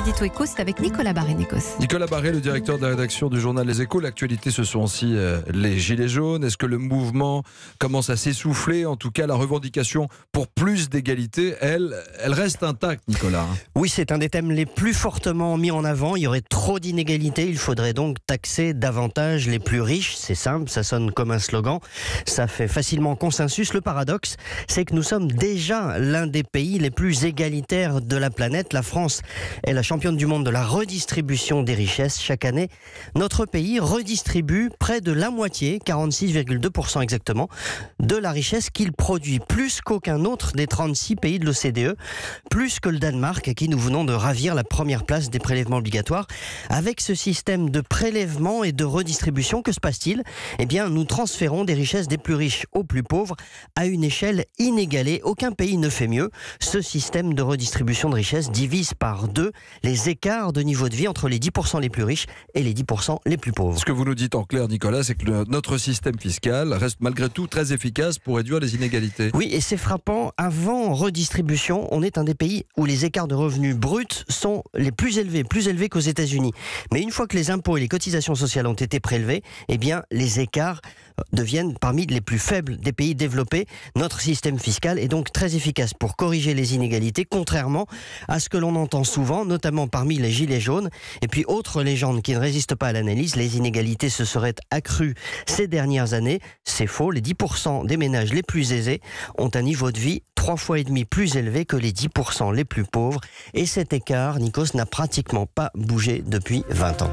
l'édito Écho, c'est avec Nicolas Barré. Nicolas Barré, le directeur de la rédaction du journal Les Échos. L'actualité, ce sont aussi les gilets jaunes. Est-ce que le mouvement commence à s'essouffler? En tout cas, la revendication pour plus d'égalité, elle reste intacte, Nicolas. Oui, c'est un des thèmes les plus fortement mis en avant. Il y aurait trop d'inégalités. Il faudrait donc taxer davantage les plus riches. C'est simple, ça sonne comme un slogan. Ça fait facilement consensus. Le paradoxe, c'est que nous sommes déjà l'un des pays les plus égalitaires de la planète. La France est la championne du monde de la redistribution des richesses. Chaque année, notre pays redistribue près de la moitié, 46,2% exactement, de la richesse qu'il produit, plus qu'aucun autre des 36 pays de l'OCDE, plus que le Danemark, à qui nous venons de ravir la première place des prélèvements obligatoires. Avec ce système de prélèvement et de redistribution, que se passe-t-il? Eh bien, nous transférons des richesses des plus riches aux plus pauvres à une échelle inégalée. Aucun pays ne fait mieux. Ce système de redistribution de richesses divise par 2 les écarts de niveau de vie entre les 10% les plus riches et les 10% les plus pauvres. Ce que vous nous dites en clair, Nicolas, c'est que notre système fiscal reste malgré tout très efficace pour réduire les inégalités. Oui, et c'est frappant. Avant redistribution, on est un des pays où les écarts de revenus bruts sont les plus élevés qu'aux États-Unis. Mais une fois que les impôts et les cotisations sociales ont été prélevés, eh bien, les écarts deviennent parmi les plus faibles des pays développés. Notre système fiscal est donc très efficace pour corriger les inégalités, contrairement à ce que l'on entend souvent, notamment parmi les gilets jaunes. Et puis, autre légende qui ne résiste pas à l'analyse, les inégalités se seraient accrues ces dernières années. C'est faux, les 10% des ménages les plus aisés ont un niveau de vie 3,5 fois plus élevé que les 10% les plus pauvres. Et cet écart, Nikos, n'a pratiquement pas bougé depuis 20 ans.